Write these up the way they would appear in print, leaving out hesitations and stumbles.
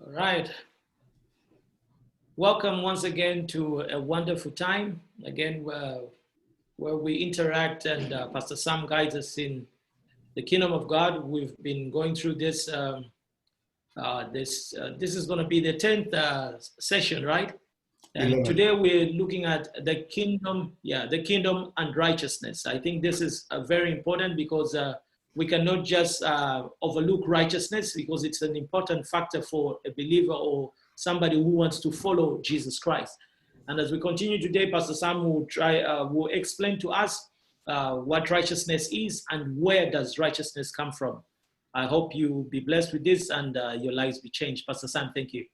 All right. Welcome once again to a wonderful time. Again, where we interact and Pastor Sam guides us in the kingdom of God. We've been going through this. This is going to be the 10th session, right? And 11. today we're looking at the kingdom, the kingdom and righteousness. I think this is very important because we cannot just overlook righteousness because it's an important factor for a believer or somebody who wants to follow Jesus Christ. And as we continue today, Pastor Sam will explain to us what righteousness is and where does righteousness come from. I hope you be blessed with this and your lives be changed. Pastor Sam, thank you.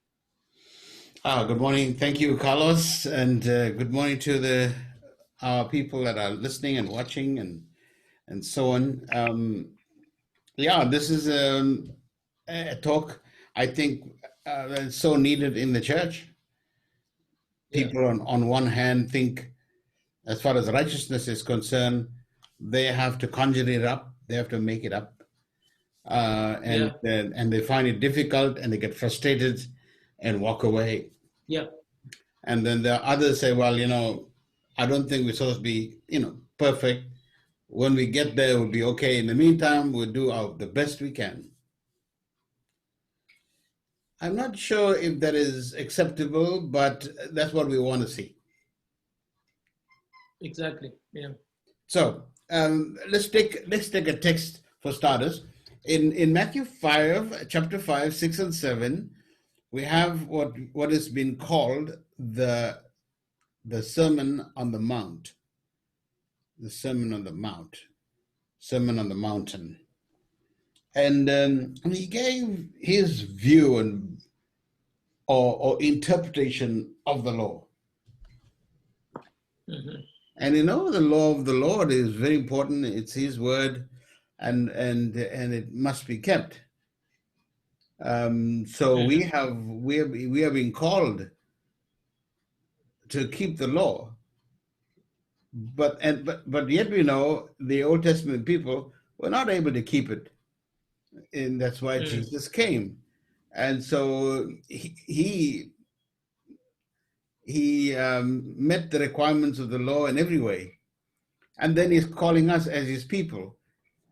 Good morning. Thank you, Carlos, and good morning to our people that are listening and watching and so on. This is a talk I think that's so needed in the church. People on one hand think, as far as righteousness is concerned, they have to conjure it up, they have to make it up, and they find it difficult and they get frustrated and walk away. Yeah. And then the others say, well, I don't think we're supposed to be, perfect. When we get there, we'll be okay. In the meantime, we'll do the best we can. I'm not sure if that is acceptable, but that's what we want to see. Exactly. Yeah. So let's take a text for starters. In Matthew 5, chapter 5, 6, and 7, we have what has been called the Sermon on the Mount. The Sermon on the Mount. Sermon on the Mountain. And he gave his view or interpretation of the law. Mm-hmm. And the law of the Lord is very important. It's his word, and it must be kept. So we have been called to keep the law, but yet we know the Old Testament people were not able to keep it, and that's why Jesus came, and so he met the requirements of the law in every way, and then he's calling us as his people,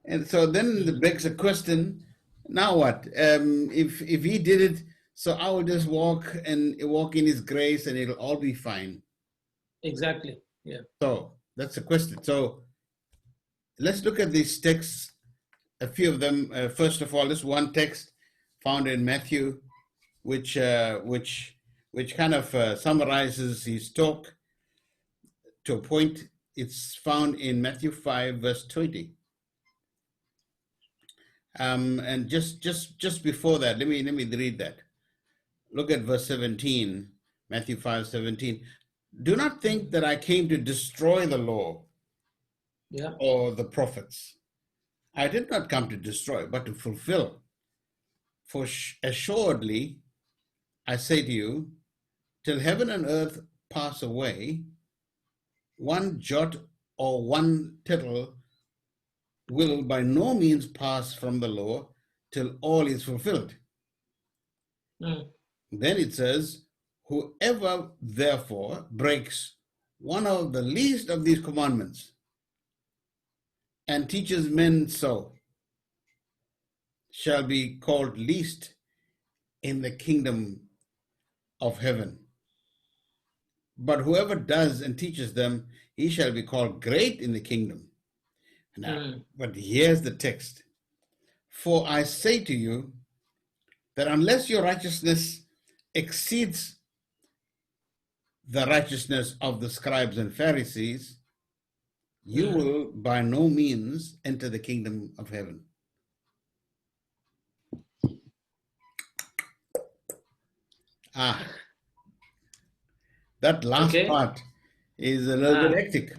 and so then it begs a question. Now what? If he did it, so I will just walk in his grace and it'll all be fine. Exactly. Yeah. So that's the question. So let's look at these texts, a few of them. First of all, this one text found in Matthew, which kind of summarizes his talk to a point. It's found in Matthew 5, verse 20. And just before that, let me read that. Look at verse 17, Matthew 5:17. Do not think that I came to destroy the law or the prophets. I did not come to destroy, but to fulfill. For assuredly, I say to you, till heaven and earth pass away, one jot or one tittle will by no means pass from the law till all is fulfilled. Then it says, whoever therefore breaks one of the least of these commandments and teaches men so shall be called least in the kingdom of heaven. But whoever does and teaches them, he shall be called great in the kingdom. Now, but here's the text. For I say to you that unless your righteousness exceeds the righteousness of the Scribes and Pharisees, you will by no means enter the kingdom of heaven. That last part is a little bit hectic.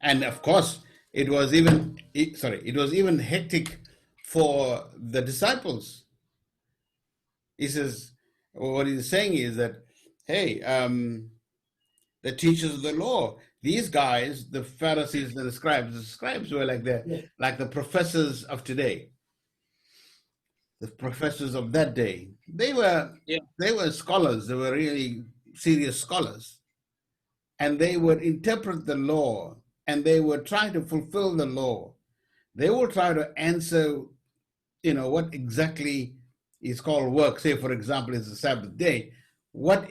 And of course, it was even hectic for the disciples. He says, what he's saying is that, hey, the teachers of the law, these guys, the Pharisees and the scribes were like the professors of today. the professors of that day. They were Yeah. scholars. They were really serious scholars, and they would interpret the law, and they would try to fulfill the law. They will try to answer, what exactly is called work. Say, for example, it's the Sabbath day. What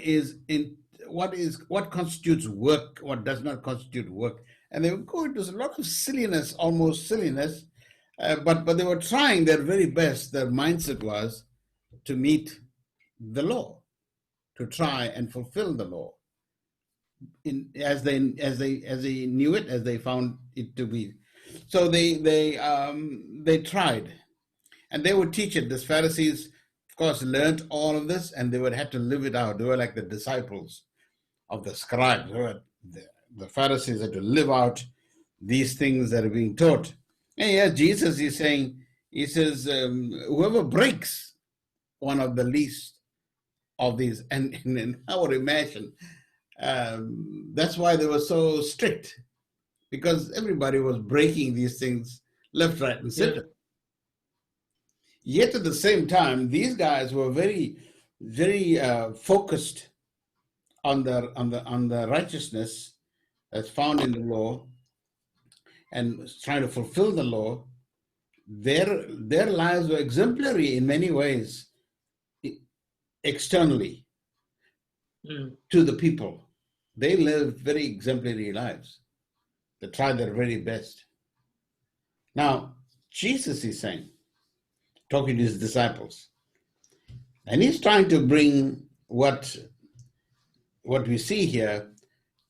constitutes work? What does not constitute work? And they would go into a lot of silliness, almost silliness, but they were trying their very best. Their mindset was to meet the law, to try and fulfill the law as they knew it, as they found it to be. So they tried, and they would teach it. The Pharisees, of course, learned all of this, and they would have to live it out. They were like the disciples of the scribes. The Pharisees had to live out these things that are being taught. And yeah, Jesus is saying, he says, whoever breaks one of the least of these, and I would imagine that's why they were so strict, because everybody was breaking these things left, right, and center. Yeah. Yet at the same time, these guys were very, very focused on the righteousness that's found in the law, and trying to fulfill the law. Their lives were exemplary in many ways, externally to the people. They lived very exemplary lives. They tried their very best. Now, Jesus is saying, talking to his disciples, and he's trying to bring what we see here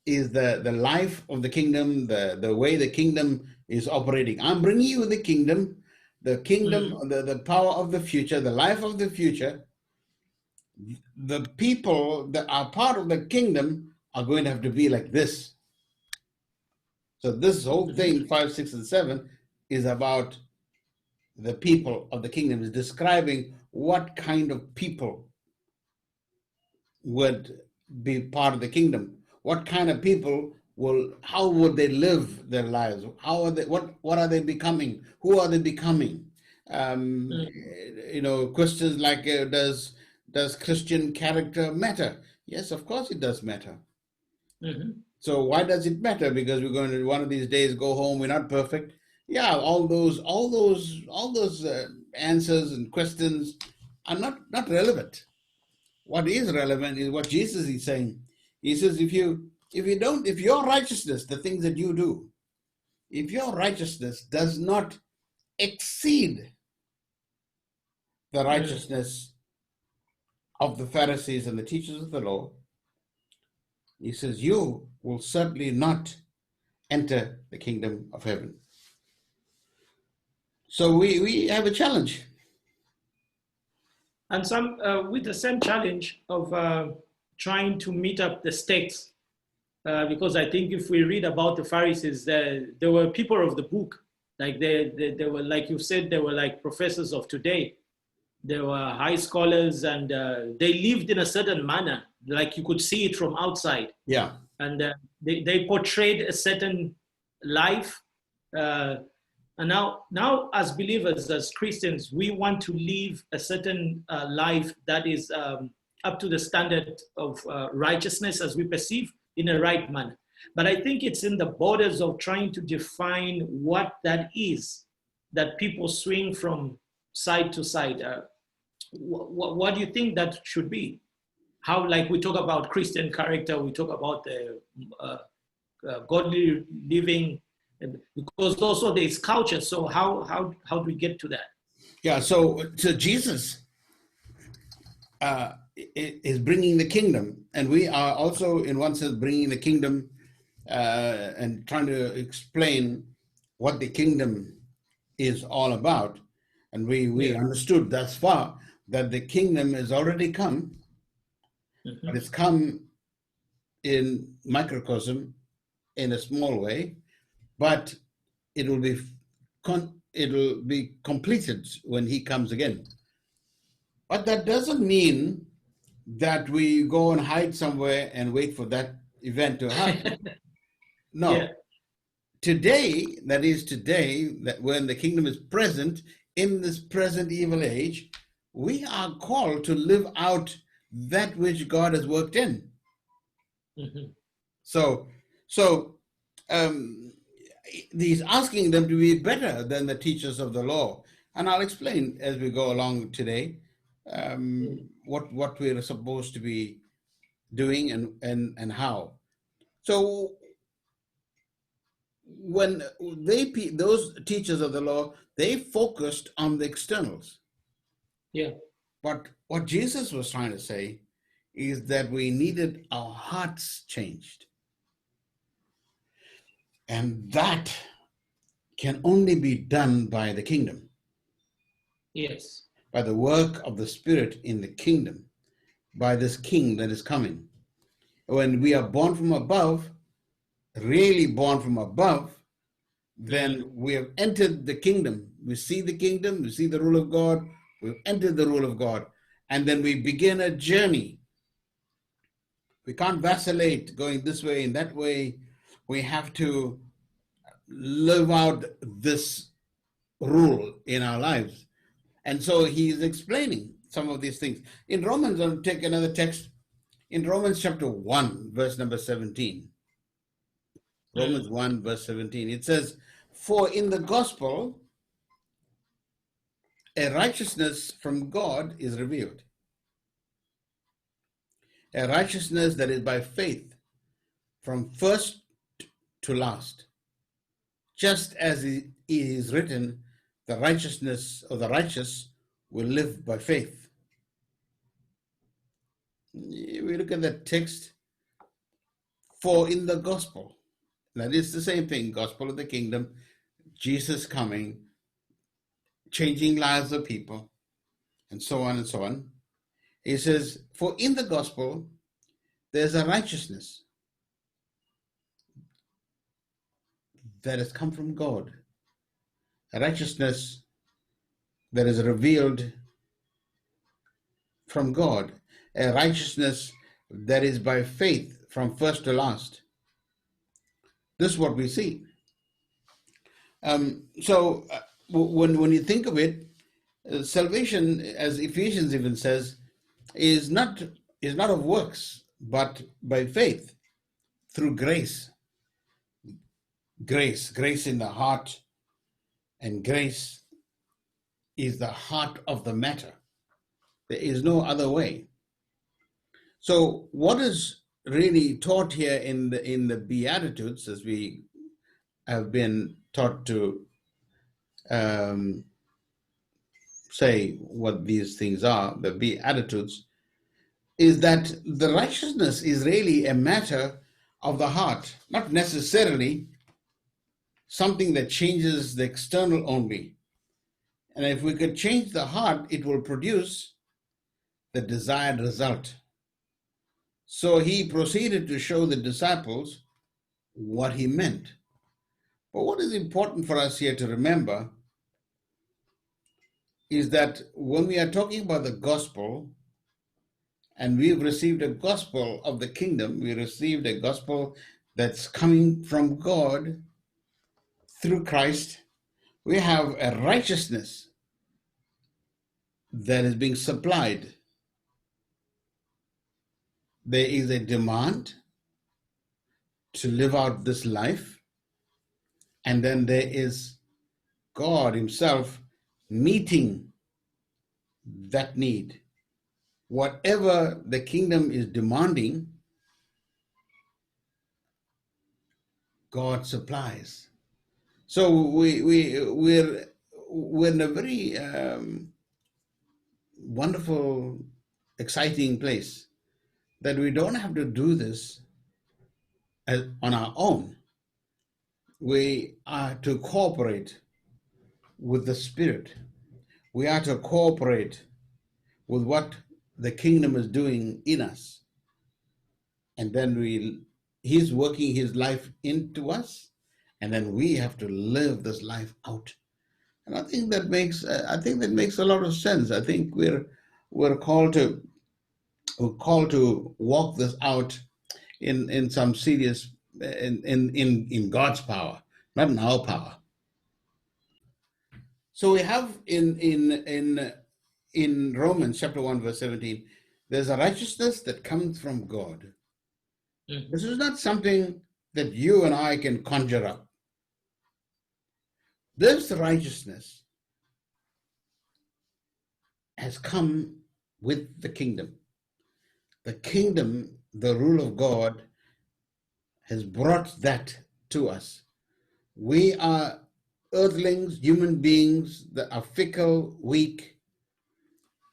is the life of the kingdom, the way the kingdom is operating. I'm bringing you the kingdom, the power of the future, the life of the future. The people that are part of the kingdom are going to have to be like this. So this whole thing, 5, 6, and 7, is about the people of the kingdom, is describing what kind of people would be part of the kingdom. What kind of people how would they live their lives? How are they, what are they becoming? Who are they becoming? Questions like, does Christian character matter? Yes, of course it does matter. So why does it matter? Because we're going to one of these days go home, we're not perfect. Yeah, all those answers and questions are not relevant. What is relevant is what Jesus is saying. He says, if your righteousness, the things that you do, if your righteousness does not exceed the righteousness of the Pharisees and the teachers of the law, he says, you will certainly not enter the kingdom of heaven. So we have a challenge. And some with the same challenge of trying to meet up the stakes, because I think if we read about the Pharisees, they were people of the book. Like they were, like you said, they were like professors of today. They were high scholars, and they lived in a certain manner, like you could see it from outside. Yeah. And they portrayed a certain life. And now, as believers, as Christians, we want to live a certain life that is up to the standard of righteousness as we perceive in a right manner. But I think it's in the borders of trying to define what that is, that people swing from side to side. What do you think that should be? How, like we talk about Christian character, we talk about the godly living, because also there is culture. So how do we get to that? Yeah, so Jesus is bringing the kingdom, and we are also, in one sense, bringing the kingdom and trying to explain what the kingdom is all about. And we understood thus far that the kingdom has already come, but it's come in microcosm, in a small way, but it will be completed when he comes again. But that doesn't mean that we go and hide somewhere and wait for that event to happen. No. Yeah. Today, that when the kingdom is present in this present evil age, we are called to live out that which God has worked in. Mhm. So, so he's asking them to be better than the teachers of the law. And I'll explain as we go along today what we're supposed to be doing and how. So when those teachers of the law, they focused on the externals. Yeah. But what Jesus was trying to say is that we needed our hearts changed. And that can only be done by the kingdom, Yes. by the work of the Spirit in the kingdom, by this king that is coming. When we are born from above, really born from above, then we have entered the kingdom. We see the kingdom, we see the rule of God, we've entered the rule of God, and then we begin a journey. We can't vacillate going this way and that way. We have to live out this rule in our lives. And so he's explaining some of these things. In Romans, I'll take another text. In Romans chapter 1, verse number 17. Romans 1, verse 17. It says, "For in the gospel, a righteousness from God is revealed. A righteousness that is by faith from first to last. Just as it is written, the righteousness of the righteous will live by faith." We look at that text, for in the gospel, that is the same thing, gospel of the kingdom, Jesus coming, changing lives of people, and so on and so on. He says, for in the gospel, there's a righteousness that has come from God, a righteousness that is revealed from God, a righteousness that is by faith from first to last. This is what we see. When you think of it, salvation, as Ephesians even says, is not of works, but by faith, through grace. Grace in the heart, and grace is the heart of the matter. There is no other way. So what is really taught here in the Beatitudes, as we have been taught to say what these things are, the Beatitudes, is that the righteousness is really a matter of the heart, not necessarily something that changes the external only. And if we could change the heart, it will produce the desired result. So he proceeded to show the disciples what he meant. But what is important for us here to remember is that when we are talking about the gospel, and we've received a gospel of the kingdom, we received a gospel that's coming from God through Christ, we have a righteousness that is being supplied. There is a demand to live out this life, and then there is God himself meeting that need. Whatever the kingdom is demanding, God supplies. So we're in a very wonderful, exciting place that we don't have to do this on our own. We are to cooperate with the Spirit. We are to cooperate with what the kingdom is doing in us. And then he's working his life into us, and then we have to live this life out. And I think that makes a lot of sense. I think we're called to walk this out in some serious in God's power, not in our power. So we have in in Romans chapter 1, verse 17, there's a righteousness that comes from God. Mhm. This is not something that you and I can conjure up. This righteousness has come with the kingdom. The kingdom, the rule of God, has brought that to us. We are earthlings, human beings that are fickle, weak,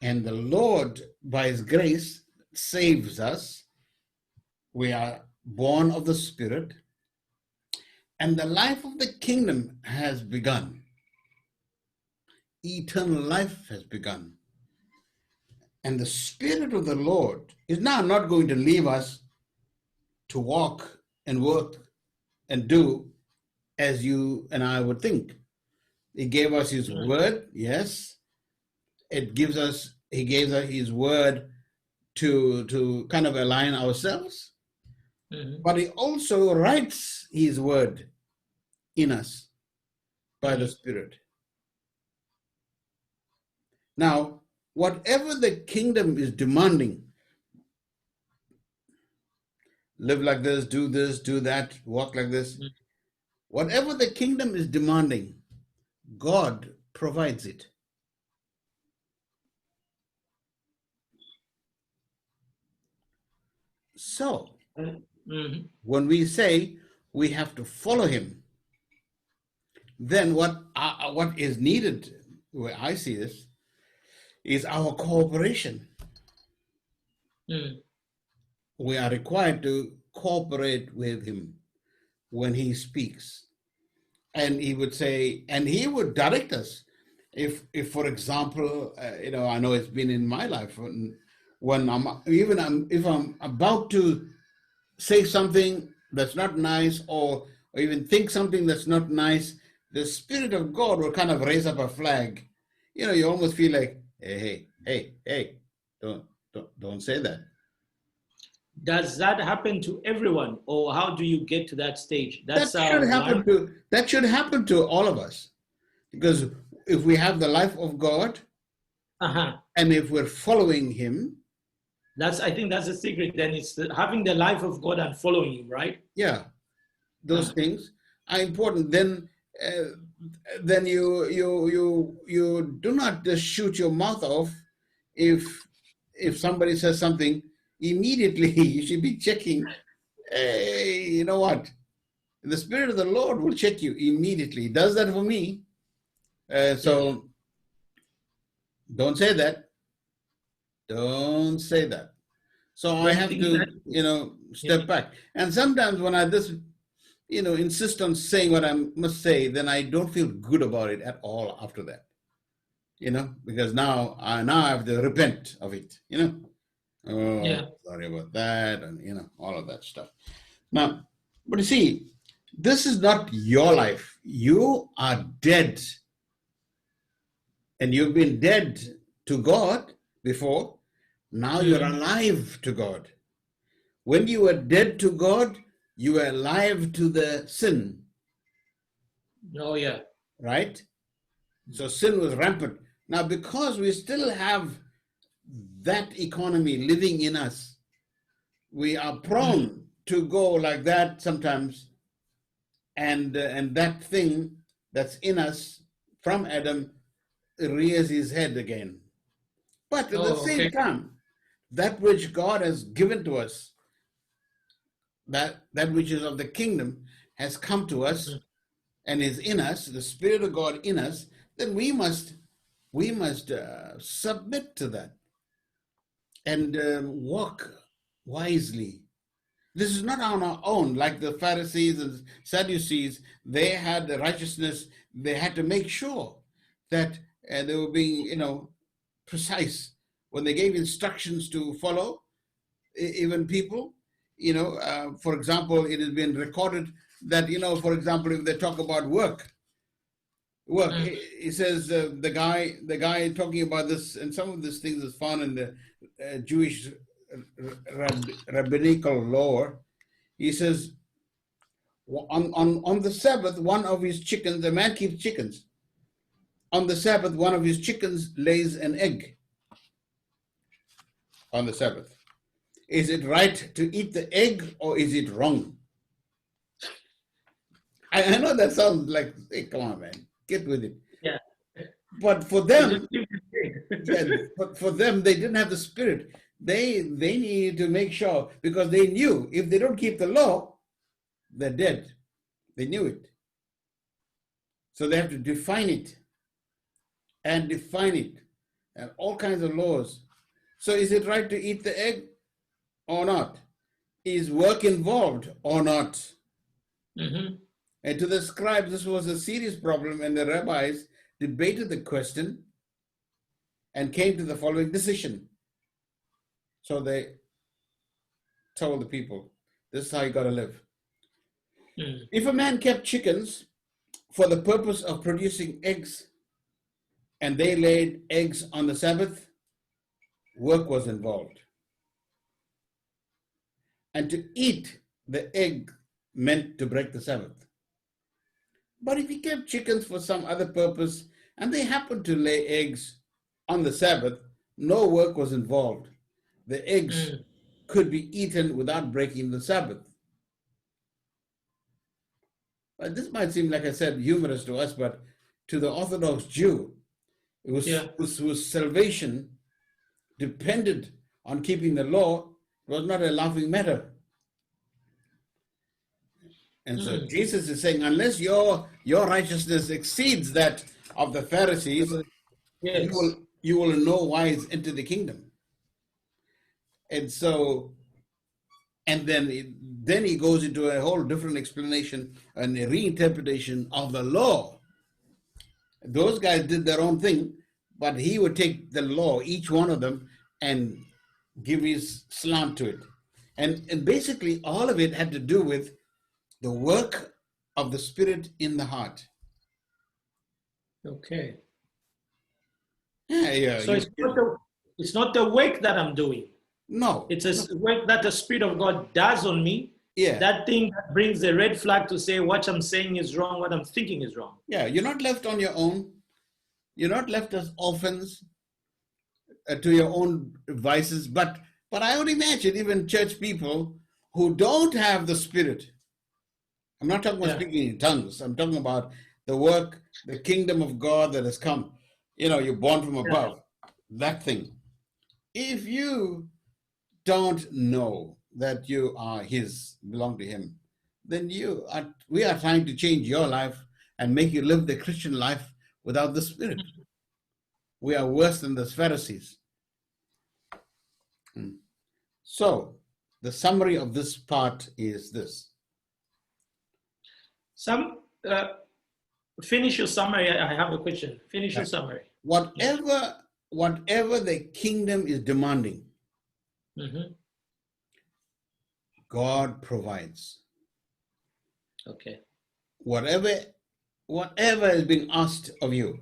and the Lord, by His grace, saves us. We are born of the Spirit, and the life of the kingdom has begun. Eternal life has begun. And the Spirit of the Lord is now not going to leave us to walk and work and do as you and I would think. He gave us His word, yes. He gave us His word to kind of align ourselves. Mhm. But He also writes His word in us by the Spirit. Now, whatever the kingdom is demanding, live like this, do that, walk like this, whatever the kingdom is demanding, God provides it. So, Mhm. when we say we have to follow Him, then what is needed, where I see this, is our cooperation. Mhm. We are required to cooperate with Him when He speaks. And He would say, and He would direct us. If for example, I know it's been in my life when if I'm about to say something that's not nice, or even think something that's not nice, the Spirit of God will kind of raise up a flag. You almost feel like, hey, don't say that. Does that happen to everyone, or how do you get to that stage? That That's should one. happen to all of us, because if we have the life of God Uh-huh. and if we're following Him, I think that's the secret. Then it's having the life of God and following Him, right? yeah, those things are important. Then you do not just shoot your mouth off. If somebody says something, immediately you should be checking. Hey, you know what? The Spirit of the Lord will check you immediately. He does that for me. So don't say that. Don't say that. So I Don't have think that. to, step back. And sometimes when I just, insist on saying what I must say, then I don't feel good about it at all after that. Because now I have to repent of it. Yeah. Sorry about that, and all of that stuff. Now, but you see, this is not your life. You are dead, and you've been dead to God before. Now you're alive to God. When you were dead to God, you were alive to the sin, Oh, yeah. right? So sin was rampant. Now, because we still have that economy living in us, we are prone to go like that sometimes, and that thing that's in us from Adam rears his head again. But at the Oh, same okay. time, that which God has given to us, that which is of the kingdom, has come to us and is in us, the Spirit of God in us, then we must submit to that and walk wisely. This is not on our own, like the Pharisees and Sadducees. They had the righteousness. They had to make sure that they were being, precise when they gave instructions to follow, even people. For example, it has been recorded that, for example, if they talk about work, he says the guy talking about this, and some of these things is found in the Jewish rabbinical law. He says on the Sabbath, one of his chickens, the man keeps chickens. On the Sabbath, one of his chickens lays an egg. on the Sabbath? Is it right to eat the egg or is it wrong? I know that sounds like, hey, come on, man, get with it. Yeah. But for them, they didn't have the Spirit. They needed to make sure, because they knew if they don't keep the law, they're dead. They knew it. So they have to define it and all kinds of laws. So is it right to eat the egg or not? Is work involved or not? Mm-hmm. And to the scribes, this was a serious problem, and the rabbis debated the question and came to the following decision. So they told the people, this is how you got to live. Mm. If a man kept chickens for the purpose of producing eggs, and they laid eggs on the Sabbath, work was involved. And to eat the egg meant to break the Sabbath. But if he kept chickens for some other purpose, and they happened to lay eggs on the Sabbath, no work was involved. The eggs could be eaten without breaking the Sabbath. But this might seem, like I said, humorous to us, but to the Orthodox Jew, whose salvation depended on keeping the law, it was not a laughing matter. And so Jesus is saying, unless your righteousness exceeds that of the Pharisees, you will no wise enter the kingdom. And so, and then he goes into a whole different explanation and a reinterpretation of the law. Those guys did their own thing, but he would take the law, each one of them, and give his slant to it. And basically all of it had to do with the work of the Spirit in the heart. Okay. Yeah. So it's not the work that I'm doing. No. It's a work that the Spirit of God does on me. Yeah. That thing that brings the red flag to say what I'm saying is wrong, what I'm thinking is wrong. Yeah, you're not left on your own. You're not left as orphans to your own vices. But I would imagine even church people who don't have the Spirit. I'm not talking about speaking in tongues. I'm talking about the work, the kingdom of God that has come. You're born from above. That thing. If you don't know that you are his, belong to him, then we are trying to change your life and make you live the Christian life without the Spirit. We are worse than the Pharisees. So the summary of this part is this. Finish your summary. I have a question. Finish your summary. Whatever the kingdom is demanding, God provides. Okay. Whatever is being asked of you,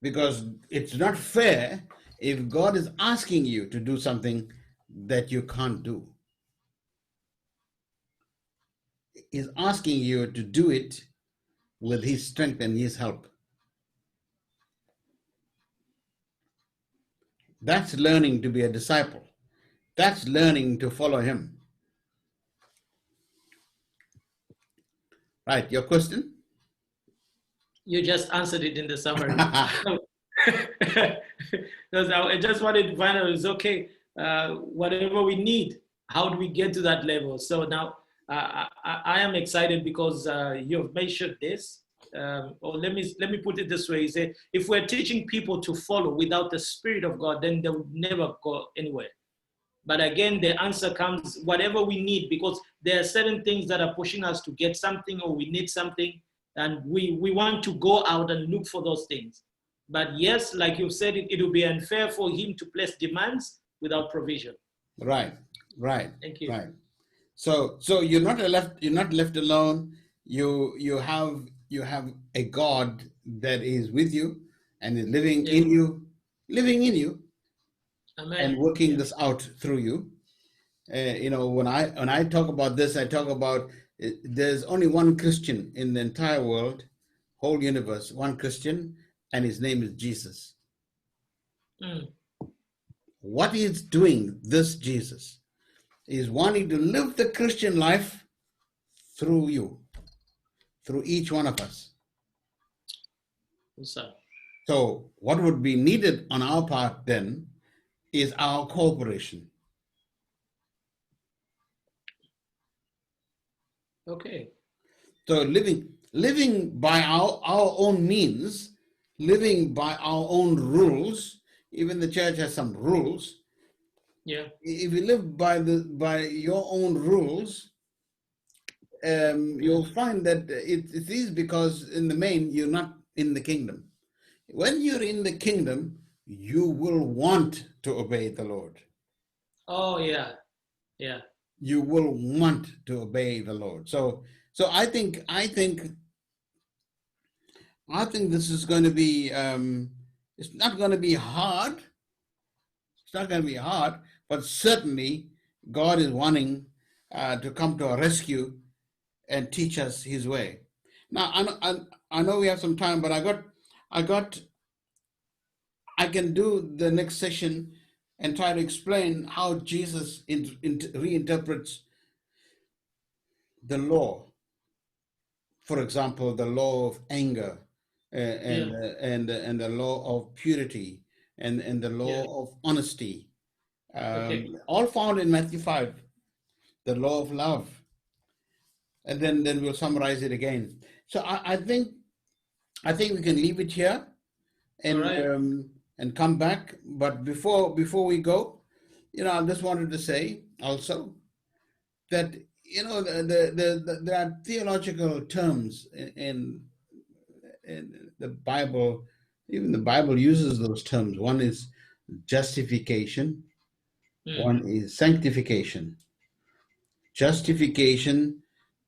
because it's not fair if God is asking you to do something that you can't do. He's asking you to do it with his strength and his help. That's learning to be a disciple. That's learning to follow him. Right, your question? You just answered it in the summary. Because I just wanted to find out, it's okay, whatever we need, how do we get to that level? So now I am excited because you have mentioned this. Or let me put it this way: say, if we're teaching people to follow without the Spirit of God, then they will never go anywhere. But again, the answer comes whatever we need, because there are certain things that are pushing us to get something, or we need something, and we want to go out and look for those things. But yes, like you said, it will be unfair for him to place demands without provision. Right. Thank you. Right. So you're not left alone. You have a God that is with you and is living in you, Amen. and working this out through you. When I talk about this, I talk about there's only one Christian in the entire world, whole universe, one Christian, and his name is Jesus. what is doing this Jesus is wanting to live the Christian life through you, through each one of us. Yes, sir. So what would be needed on our part then is our cooperation. Okay. So living by our own means, living by our own rules, even the church has some rules. Yeah. If you live by your own rules, you'll find that it is because in the main you're not in the kingdom. When you're in the kingdom, you will want to obey the Lord. Oh, yeah. Yeah. You will want to obey the Lord. So I think this is going to be. It's not going to be hard. It's not going to be hard, but certainly God is wanting to come to our rescue and teach us His way. Now I know we have some time, but I can do the next session and try to explain how Jesus reinterprets the law. For example, the law of anger, and the law of purity, and the law of honesty, all found in Matthew 5. The law of love, and then we'll summarize it again. So I think we can leave it here and come back. But before we go, I just wanted to say also that there are theological terms in the Bible. Even the Bible uses those terms. One is justification. One is sanctification. Justification,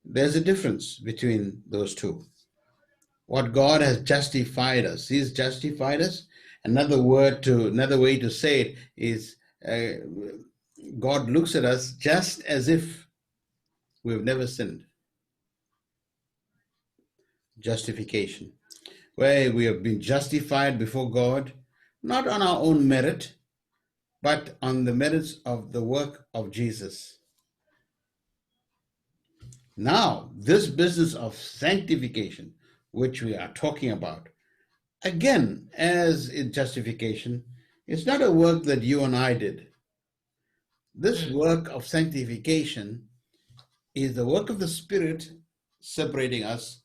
there's a difference between those two. What God has justified us, He's justified us. Another way to say it is God looks at us just as if we've never sinned. Justification, where we have been justified before God, not on our own merit, but on the merits of the work of Jesus. Now, this business of sanctification, which we are talking about, again, as in justification, it's not a work that you and I did. This work of sanctification is the work of the Spirit separating us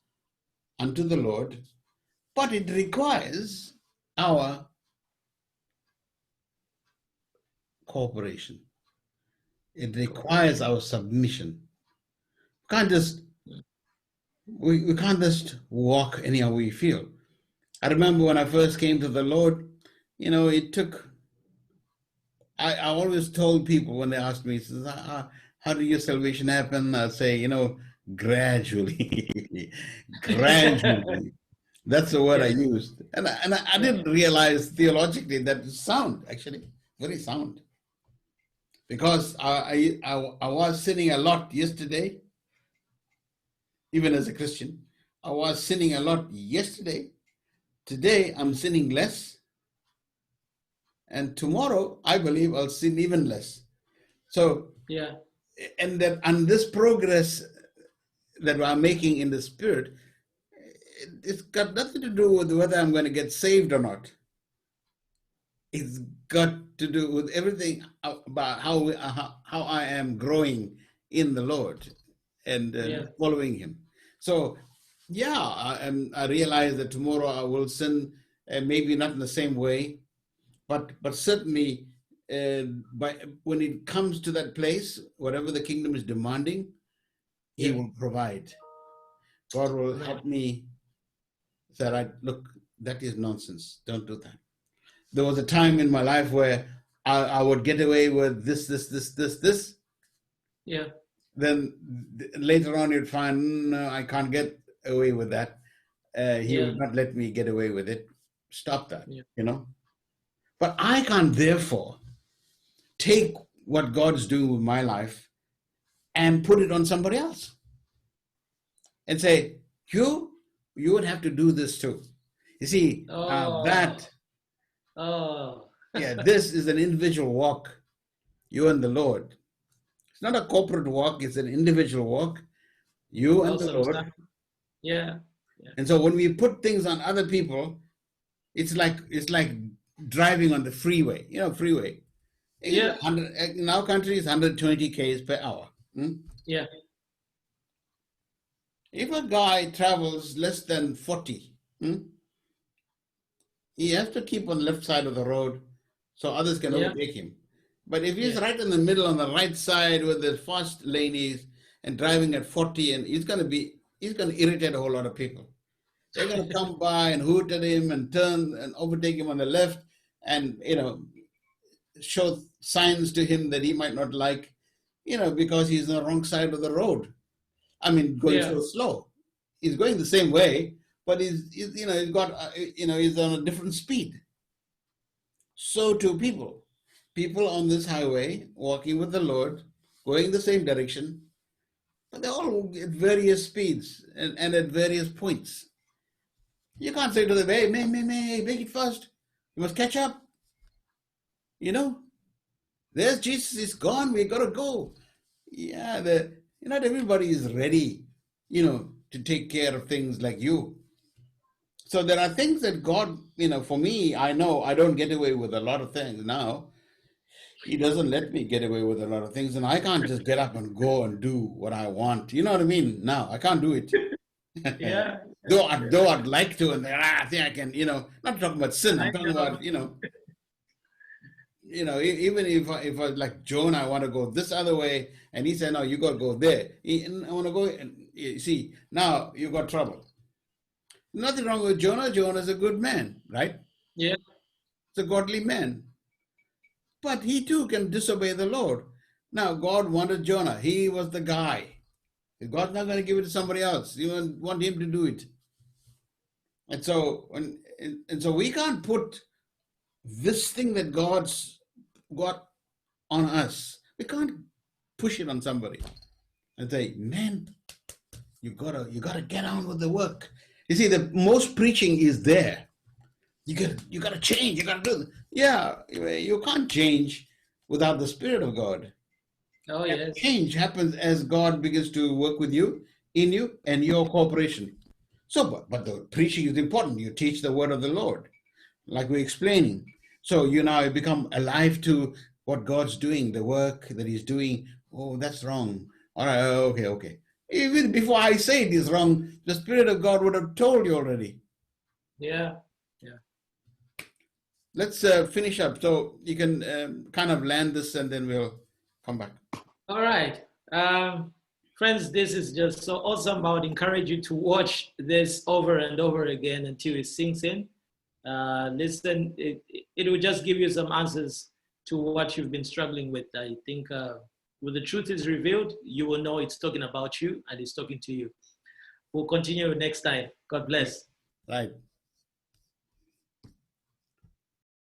unto the Lord, but it requires our cooperation. It requires our submission. We can't just walk anyhow we feel. I remember when I first came to the Lord, it took, I always told people when they asked me, how did your salvation happen? I'll say, gradually, gradually. That's the word I used. And I didn't realize theologically that it's sound, actually, very sound. Because I was sinning a lot yesterday, even as a Christian. I was sinning a lot yesterday. Today, I'm sinning less. And tomorrow, I believe I'll sin even less. So, and this progress that I'm making in the Spirit, it's got nothing to do with whether I'm going to get saved or not. It's got to do with everything about how I am growing in the Lord and following Him. So, I realize that tomorrow I will sin, maybe not in the same way, but certainly when it comes to that place, whatever the kingdom is demanding, He will provide. God will help me say, look, that is nonsense. Don't do that. There was a time in my life where I would get away with this. Yeah. Then later on, you'd find, no, I can't get away with that. He would not let me get away with it. Stop that, But I can't therefore take what God is doing with my life and put it on somebody else and say, you would have to do this too. You see, Yeah, this is an individual walk, you and the Lord. It's not a corporate walk, it's an individual walk, you and the Awesome. Lord. Yeah. Yeah. And so when we put things on other people, it's like driving on the freeway. Freeway. Yeah. In our country, it's 120 k's per hour. Yeah. If a guy travels less than 40, he has to keep on the left side of the road so others can Yeah. overtake him. But if he's Yeah. right in the middle on the right side where the fast lane is and driving at 40, and he's going to irritate a whole lot of people. They're going to come by and hoot at him and turn and overtake him on the left and, show signs to him that he might not like, because he's on the wrong side of the road. I mean, going Yeah. so slow. He's going the same way, but he's got, he's on a different speed. So too people on this highway walking with the Lord, going the same direction, but they're all at various speeds and at various points. You can't say to them, hey, make it fast. You must catch up. There's Jesus, he's gone, we gotta go. Yeah, not everybody is ready, to take care of things like you. So there are things that God, for me, I know I don't get away with a lot of things now. He doesn't let me get away with a lot of things, and I can't just get up and go and do what I want. You know what I mean? Now I can't do it. Yeah. though I'd like to, and I think I can. Not talking about sin. I'm talking about even if I like Jonah, I want to go this other way, and he said, no, you got to go there. I want to go. And you see, now you got trouble. Nothing wrong with Jonah. Jonah is a good man, right? Yeah. It's a godly man. But he too can disobey the Lord. Now, God wanted Jonah. He was the guy. God's not going to give it to somebody else. You want him to do it. And so, we can't put this thing that God's got on us. We can't push it on somebody and say, man, you gotta get on with the work. You see, the most preaching is there. You gotta change. You gotta do it. Yeah, you can't change without the Spirit of God. Oh, yes. Change happens as God begins to work with you, in you, and your cooperation. So, but the preaching is important. You teach the word of the Lord, like we're explaining. So you now become alive to what God's doing, the work that He's doing. Oh, that's wrong. All right, okay. Even before I say it is wrong, the Spirit of God would have told you already. Yeah. Let's finish up. So you can kind of land this and then we'll come back. All right. Friends, this is just so awesome. I would encourage you to watch this over and over again until it sinks in. Listen, it will just give you some answers to what you've been struggling with. I think when the truth is revealed, you will know it's talking about you and it's talking to you. We'll continue next time. God bless. Right.